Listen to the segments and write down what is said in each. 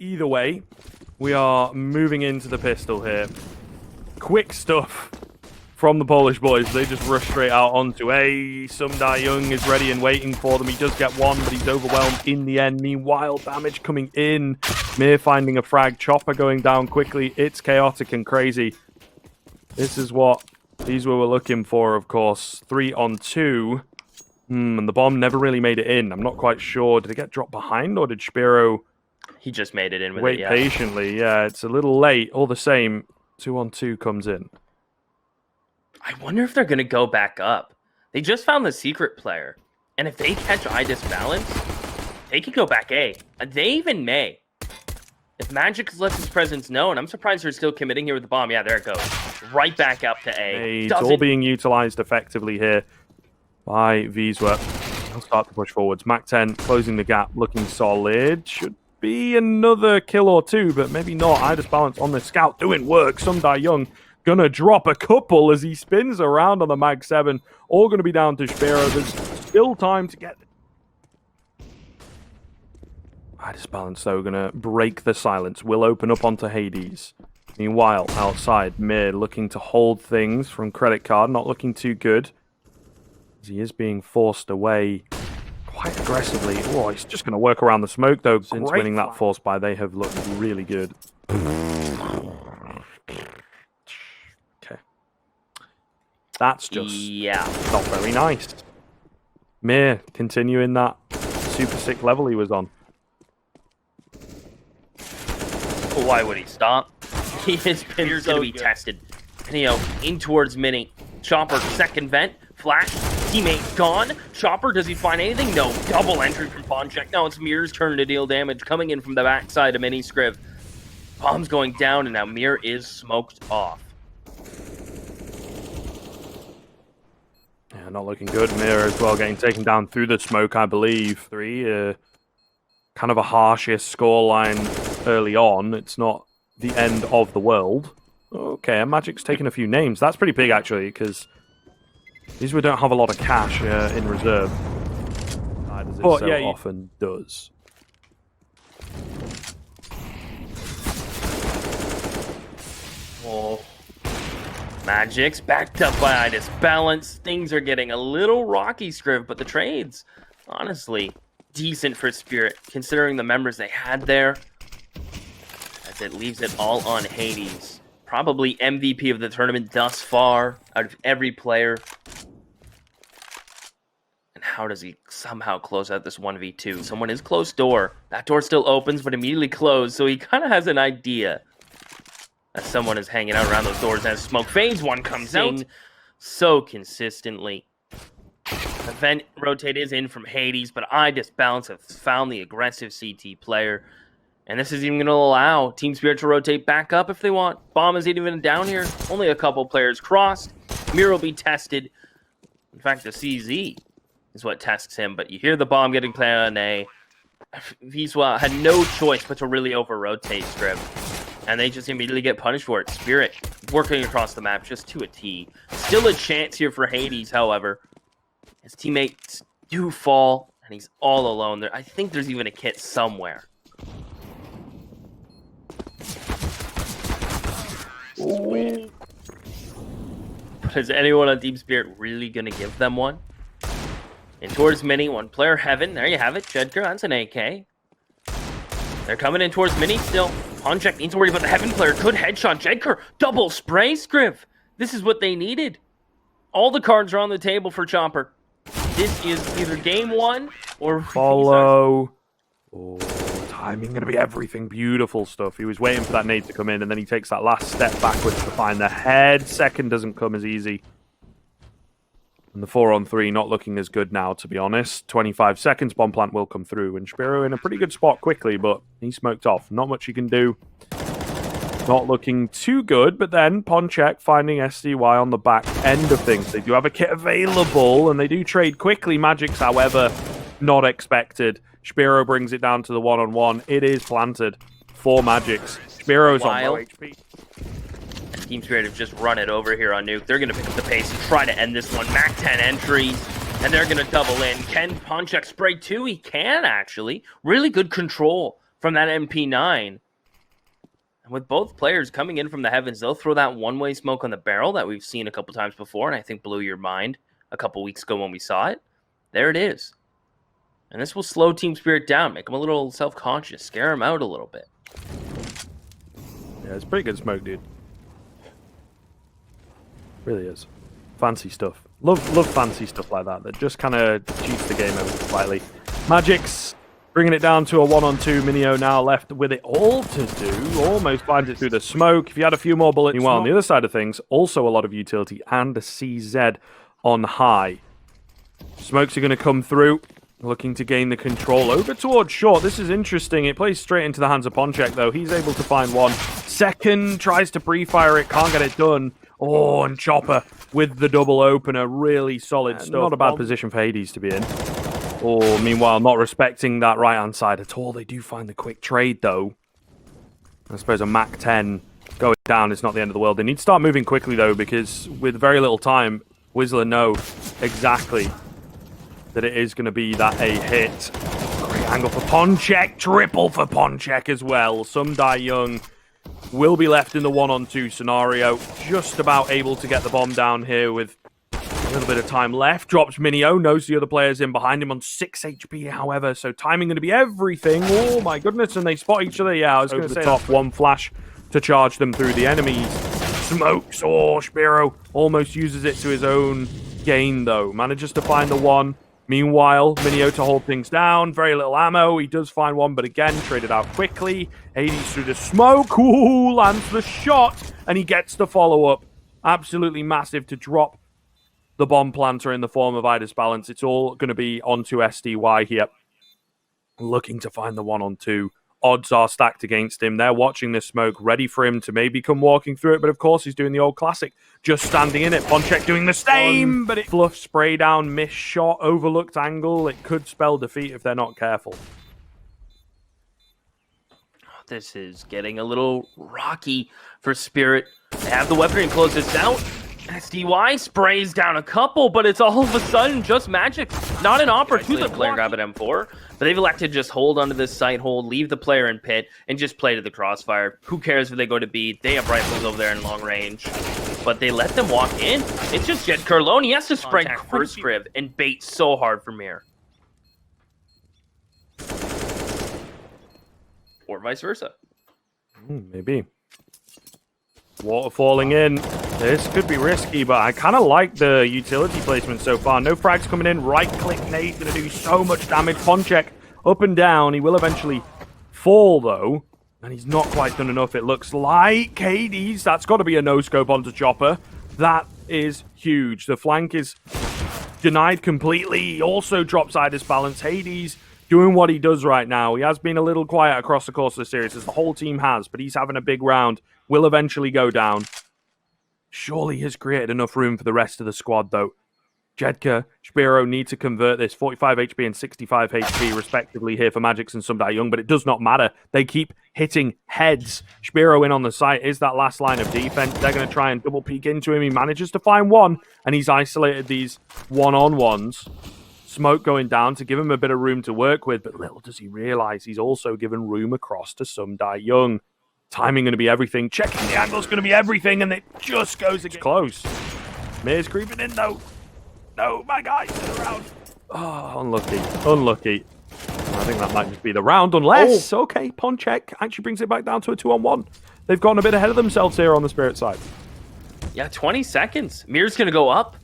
Either way, we are moving into the pistol here. Quick stuff from the Polish boys. They just rush straight out onto A. Sumdai Young is ready and waiting for them. He does get one, but he's overwhelmed in the end. Meanwhile, damage coming in. Mir finding a frag. Chopper going down quickly. It's chaotic and crazy. This is what these were looking for, of course. 3 on 2. And the bomb never really made it in. I'm not quite sure. Did it get dropped behind, or did Spiro... He just made it in with wait it, yeah. patiently? Yeah, it's a little late. All the same, 2 on 2 comes in. I wonder if they're going to go back up. They just found the secret player. And if they catch Idis Balance, they could go back A. They even may. If Magic lets his presence known, I'm surprised they're still committing here with the bomb. Yeah, there it goes. Right back up to A. It's all being utilized effectively here by Wisla. They'll start to push forwards. Mac 10 closing the gap, looking solid. Should be another kill or two, but maybe not. Idis Balance on the scout, doing work. Sumdai Young gonna drop a couple as he spins around on the Mag 7. All gonna be down to Spiro. There's still time to get... Idis Balance, though, gonna break the silence. Will open up onto Hades. Meanwhile, outside, Mir looking to hold things from Credit Card. Not looking too good, as he is being forced away quite aggressively. Oh, he's just going to work around the smoke, though. Since winning that force buy, they have looked really good. Okay. That's just not very nice. Mir continuing that super sick level he was on. Why would he stop? He has been going to be tested. And, you know, in towards Mini. Chopper, second vent. Flash. Teammate gone. Chopper, does he find anything? No. Double entry from Boncheck. Now it's Mir's turn to deal damage. Coming in from the backside of Mini Scriv. Bomb's going down, and now Mir is smoked off. Yeah, not looking good. Mir as well getting taken down through the smoke, I believe. 3, kind of a harshest scoreline early on. It's not the end of the world. Okay, and Magic's taking a few names. That's pretty big, actually, because these don't have a lot of cash in reserve. As it so often does. Oh. Magic's backed up by Idis Balance. Things are getting a little rocky, Scriv, but the trades, honestly, decent for Spirit, considering the members they had there. As it leaves it all on Hades. Probably MVP of the tournament thus far, out of every player. And how does he somehow close out this 1v2? Someone is close door. That door still opens, but immediately closed, so he kind of has an idea that someone is hanging out around those doors as smoke fades. One comes in so consistently. The vent rotate is in from Hades, but Idis Balance have found the aggressive CT player. And this is even going to allow Team Spirit to rotate back up if they want. Bomb isn't even down here. Only a couple players crossed. Mir will be tested. In fact, the CZ is what tests him. But you hear the bomb getting played on A. Wisla had no choice but to really over-rotate Scrib. And they just immediately get punished for it. Spirit working across the map just to a T. Still a chance here for Hades, however. His teammates do fall, and he's all alone there. I think there's even a kit somewhere. Ooh. But is anyone on Team Spirit really going to give them one? In towards Mini, one player Heaven. There you have it. Jedker, that's an AK. They're coming in towards Mini still. Boncheck needs to worry about the Heaven player. Good headshot. Jedker, double spray, Scriv. This is what they needed. All the cards are on the table for Chopper. This is either game 1 or... Follow. Oh, timing going to be everything. Beautiful stuff. He was waiting for that nade to come in, and then he takes that last step backwards to find the head. Second doesn't come as easy. And the 4-on-3 not looking as good now, to be honest. 25 seconds, bomb plant will come through. And Spiro in a pretty good spot quickly, but he's smoked off. Not much he can do. Not looking too good, but then Boncheck finding SDY on the back end of things. They do have a kit available, and they do trade quickly. Magic's, however, not expected. Spiro brings it down to the 1-on-1. It is planted for Magic's. Spiro's on low HP. Team Spirit have just run it over here on Nuke. They're going to pick up the pace and try to end this one. Mac 10 entries, and they're going to double in. Can Boncheck spray 2? He can, actually. Really good control from that MP9. And with both players coming in from the heavens, they'll throw that one-way smoke on the barrel that we've seen a couple times before, and I think blew your mind a couple weeks ago when we saw it. There it is. And this will slow Team Spirit down, make them a little self-conscious, scare them out a little bit. Yeah, it's pretty good smoke, dude. Really is. Fancy stuff. Love fancy stuff like that just kind of cheats the game ever slightly. Magic's bringing it down to a 1-on-2. Minio now left with it all to do. Almost finds it through the smoke. If you had a few more bullets. Meanwhile, on the other side of things, also a lot of utility and a CZ on high. Smokes are going to come through. Looking to gain the control over towards short. This is interesting. It plays straight into the hands of Ponchek, though. He's able to find one. Second tries to pre-fire it. Can't get it done. Oh, and Chopper with the double opener. Really solid stuff. Not a bad position for Hades to be in. Oh, meanwhile, not respecting that right-hand side at all. They do find the quick trade, though. I suppose a Mach 10 going down is not the end of the world. They need to start moving quickly, though, because with very little time, Wisla know exactly that it is going to be that a hit. Great angle for Ponchek. Triple for Ponchek as well. Some Die Young will be left in the 1-on-2 scenario. Just about able to get the bomb down here with a little bit of time left. Drops Minio. Knows the other players in behind him on 6 HP, however. So timing going to be everything. Oh, my goodness. And they spot each other. Yeah, I was going to say top one flash to charge them through the enemies. Smokes. Oh, Spiro almost uses it to his own gain, though. Manages to find the one. Meanwhile, Minio to hold things down. Very little ammo. He does find one, but again, traded out quickly. Hades through the smoke. Ooh, lands the shot. And he gets the follow-up. Absolutely massive to drop the bomb planter in the form of Idis Balance. It's all going to be onto SDY here. Looking to find the 1-on-2. Odds are stacked against him. They're watching this smoke, ready for him to maybe come walking through it. But of course, he's doing the old classic. Just standing in it. Ponchek doing the same, but it fluff spray down, missed shot, overlooked angle. It could spell defeat if they're not careful. This is getting a little rocky for Spirit. They have the weaponry and close this out. SDY sprays down a couple, but it's all of a sudden just Magic. Not an opportunity. The player grab an M4, but they've elected to just hold onto this site hold, leave the player in pit, and just play to the crossfire. Who cares if they go to B? They have rifles over there in long range, but they let them walk in. It's just Jet Carlone. He has to spray first crib and bait so hard for Mir. Or vice versa. Maybe. Water falling in. This could be risky, but I kind of like the utility placement so far. No frags coming in. Right-click nade going to do so much damage. Ponchek up and down. He will eventually fall, though. And he's not quite done enough, it looks like. Hades, that's got to be a no-scope onto Chopper. That is huge. The flank is denied completely. He also drops Idis Balance. Hades doing what he does right now. He has been a little quiet across the course of the series, as the whole team has, but he's having a big round. Will eventually go down. Surely has created enough room for the rest of the squad, though. Jedka, Spiro need to convert this. 45 HP and 65 HP, respectively, here for Magix and some Die Young, but it does not matter. They keep hitting heads. Spiro in on the site is that last line of defense. They're going to try and double peek into him. He manages to find one, and he's isolated these one-on-ones. Smoke going down to give him a bit of room to work with, but little does he realize he's also given room across to some Die Young. Timing going to be everything. Checking the angle is going to be everything, and it just goes again. Close. Mir's creeping in, though. No, my guy, turn around. Oh, unlucky. Unlucky. I think that might just be the round, unless... Oh. Okay, Ponchek actually brings it back down to a 2-on-1. They've gotten a bit ahead of themselves here on the Spirit side. Yeah, 20 seconds. Mir's going to go up.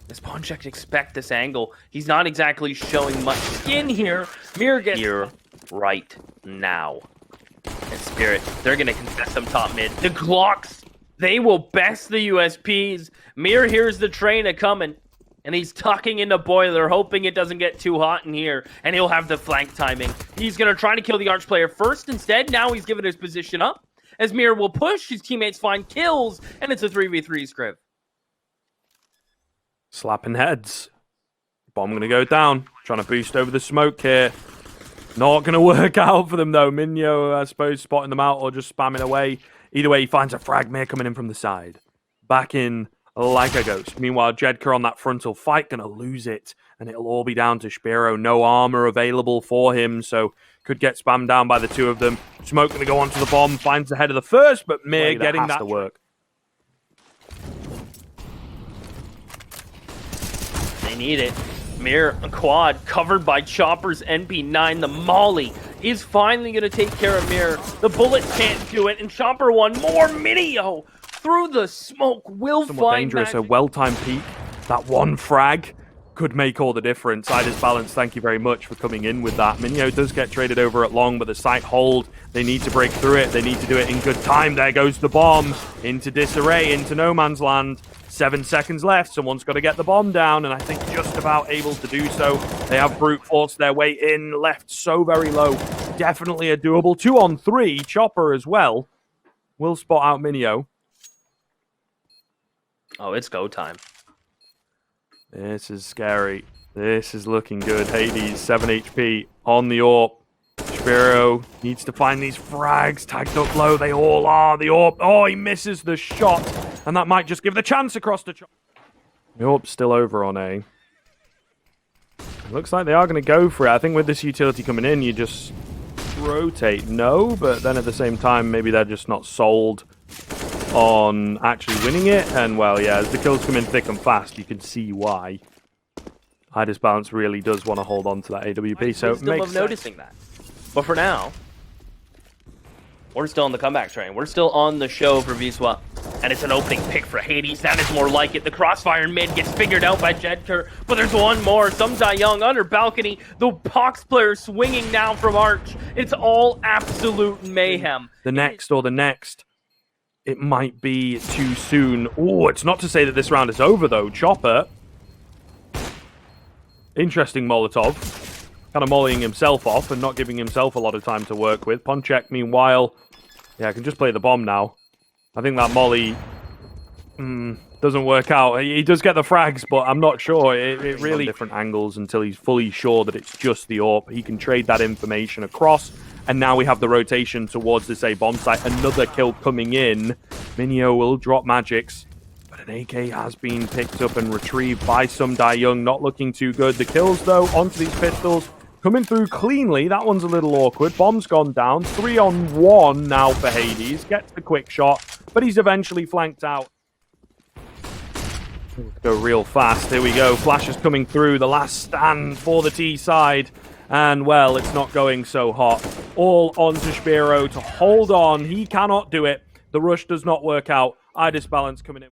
Does Ponchek expect this angle? He's not exactly showing much skin here. Mir gets here right now. And Spirit, they're going to contest them top mid. The Glocks, they will best the USPs. Mir hears the train a-coming, and he's tucking in the boiler, hoping it doesn't get too hot in here, and he'll have the flank timing. He's going to try to kill the Arch player first. Instead, now he's given his position up. As Mir will push, his teammates find kills, and it's a 3v3 scriv. Slapping heads. Bomb going to go down. Trying to boost over the smoke here. Not going to work out for them, though. Minio, I suppose, spotting them out or just spamming away. Either way, he finds a frag. Mir coming in from the side. Back in like a ghost. Meanwhile, Jedka on that frontal fight, going to lose it. And it'll all be down to Spiro. No armor available for him. So Could get spammed down by the two of them. Smoke going to go onto the bomb, finds the head of the first, but Mir getting that to work. They need it. Mir quad covered by Chopper's NP9. The molly is finally going to take care of Mir. The bullet can't do it, and Chopper one more. Minio through the smoke will Somewhat find dangerous. magic. A well-timed peek. That one frag could make all the difference. Idis Balance, thank you very much for coming in with that. Minio does get traded over at long, but the site hold. They need to break through it. They need to do it in good time. There goes the bomb into disarray, into no man's land. 7 seconds left. Someone's got to get the bomb down, and I think just about able to do so. They have brute force their way in, left so very low. Definitely a doable 2-on-3. Chopper as well will spot out Minio. Oh, it's go time. This is scary. This is looking good. Hades, 7 HP on the AWP. Spiro needs to find these frags. Tagged up low, they all are. The AWP, oh, he misses the shot. And that might just give the chance across the chop. The AWP's still over on A. It looks like they are going to go for it. I think with this utility coming in, you just rotate. No, but then at the same time, maybe they're just not sold on actually winning it. And, well, yeah, as the kills come in thick and fast, you can see why. Idis Balance really does want to hold on to that AWP, so it makes sense. Noticing that. But for now, we're still on the comeback train. We're still on the show for Wisla. And it's an opening pick for Hades. That is more like it. The crossfire in mid gets figured out by Jedker. But there's one more. Some Young under balcony. The Pox player swinging now from Arch. It's all absolute mayhem. The next. It might be too soon. Oh, it's not to say that this round is over, though. Chopper. Interesting Molotov. Kind of mollying himself off and not giving himself a lot of time to work with. Ponchek, meanwhile, yeah, I can just play the bomb now. I think that molly doesn't work out. He does get the frags, but I'm not sure. It really different angles until he's fully sure that it's just the AWP. He can trade that information across, and now we have the rotation towards this A bomb site. Another kill coming in. Minio will drop magics. But an AK has been picked up and retrieved by some Young. Not looking too good. The kills, though, onto these pistols. Coming through cleanly. That one's a little awkward. Bomb's gone down. 3-on-1 now for Hades. Gets the quick shot, but he's eventually flanked out. Go real fast. Here we go. Flash is coming through. The last stand for the T side. And, well, it's not going so hot. All onto Spiro to hold on. He cannot do it. The rush does not work out. Idis Balance coming in.